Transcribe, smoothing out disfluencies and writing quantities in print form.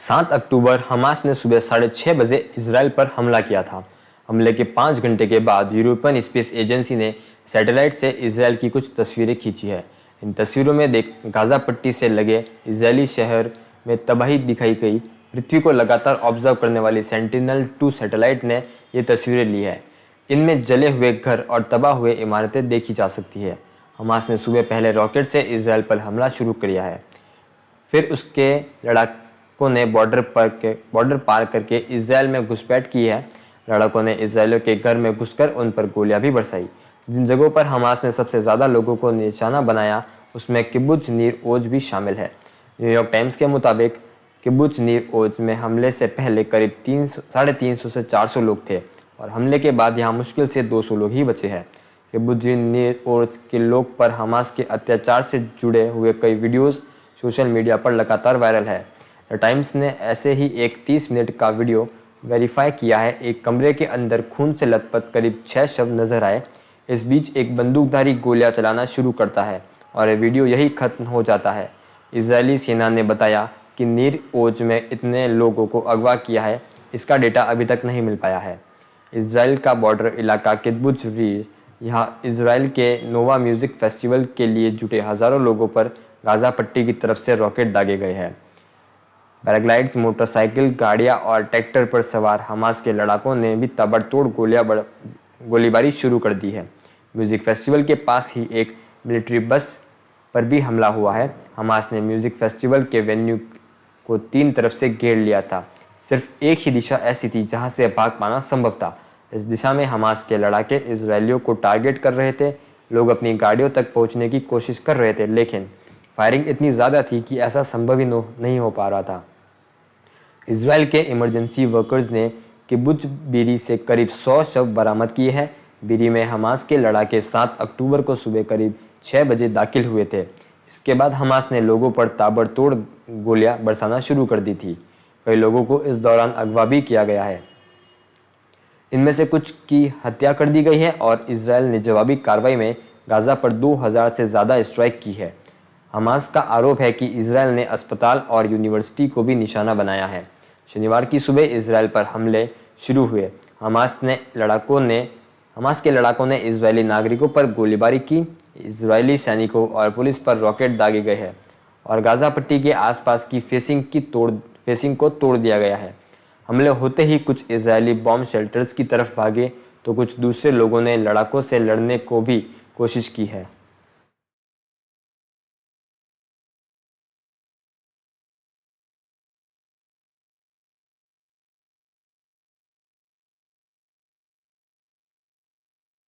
7 अक्टूबर Hamas ने सुबह 6:30 बजे इसराइल पर हमला किया था। हमले के 5 घंटे के बाद यूरोपियन स्पेस एजेंसी ने सैटेलाइट से इसराइल की कुछ तस्वीरें खींची है। इन तस्वीरों में गाजा पट्टी से लगे इजरायली शहर में तबाही दिखाई गई। पृथ्वी को लगातार ऑब्जर्व करने वाली सेंटिनल-2 सैटेलाइट ने ये तस्वीरें ली है। इनमें जले हुए घर और तबाह हुए इमारतें देखी जा सकती है। हमास ने सुबह पहले रॉकेट से इसराइल पर हमला शुरू किया है, फिर उसके लड़ाकों ने बॉर्डर पार करके इसराइल में घुसपैठ की है। लड़ाकों ने इसराइलियों के घर में घुसकर उन पर गोलियां भी बरसाई। जिन जगहों पर हमास ने सबसे ज़्यादा लोगों को निशाना बनाया उसमें किब्बुत्ज नीर ओज भी शामिल है। न्यूयॉर्क टाइम्स के मुताबिक किब्बुत्ज नीर ओज में हमले से पहले करीब 350 से 400 लोग थे और हमले के बाद यहाँ मुश्किल से 200 लोग ही बचे हैं। किब्बुत्ज नीर ओज के लोग पर हमास के अत्याचार से जुड़े हुए कई वीडियोस सोशल मीडिया पर लगातार वायरल है। द टाइम्स ने ऐसे ही एक 30 मिनट का वीडियो वेरीफाई किया है। एक कमरे के अंदर खून से लथपथ करीब 6 शव नजर आए। इस बीच एक बंदूकधारी गोलियां चलाना शुरू करता है और वीडियो यही खत्म हो जाता है। इजरायली सेना ने बताया कि नीर ओज में इतने लोगों को अगवा किया है, इसका डेटा अभी तक नहीं मिल पाया है। इसराइल का बॉर्डर इलाका किब्बुत्ज नीर, यहाँ इसराइल के नोवा म्यूजिक फेस्टिवल के लिए जुटे हज़ारों लोगों पर गाजा पट्टी की तरफ से रॉकेट दागे गए हैं। पैराग्लाइड्स, मोटरसाइकिल, गाड़ियाँ और ट्रैक्टर पर सवार हमास के लड़ाकों ने भी ताबड़तोड़ गोलीबारी शुरू कर दी है। म्यूज़िक फेस्टिवल के पास ही एक मिलिट्री बस पर भी हमला हुआ है। हमास ने म्यूज़िक फेस्टिवल के वेन्यू को 3 तरफ से घेर लिया था। सिर्फ एक ही दिशा ऐसी थी जहां से भाग पाना संभव था। इस दिशा में हमास के लड़ाके इसराइलियों को टारगेट कर रहे थे। लोग अपनी गाड़ियों तक पहुंचने की कोशिश कर रहे थे, लेकिन फायरिंग इतनी ज़्यादा थी कि ऐसा संभव ही नहीं हो पा रहा था। इसराइल के इमरजेंसी वर्कर्स ने किब्बुत्ज बीरी से करीब 100 शव बरामद किए हैं। बीरी में हमास के लड़ाके 7 अक्टूबर को सुबह करीब 6 बजे दाखिल हुए थे। इसके बाद हमास ने लोगों पर ताबड़तोड़ गोलियां बरसाना शुरू कर दी थी। कई लोगों को इस दौरान अगवा भी किया गया है। इनमें से कुछ की हत्या कर दी गई है और इसराइल ने जवाबी कार्रवाई में गाजा पर 2000 से ज़्यादा स्ट्राइक की है। हमास का आरोप है कि इसराइल ने अस्पताल और यूनिवर्सिटी को भी निशाना बनाया है। शनिवार की सुबह इसराइल पर हमले शुरू हुए। हमास के लड़ाकों ने इजरायली नागरिकों पर गोलीबारी की। इजरायली सैनिकों और पुलिस पर रॉकेट दागे गए हैं और गाजा पट्टी के आसपास की फेसिंग को तोड़ दिया गया है। हमले होते ही कुछ इजरायली बॉम्ब शेल्टर्स की तरफ भागे तो कुछ दूसरे लोगों ने लड़ाकों से लड़ने को भी कोशिश की है।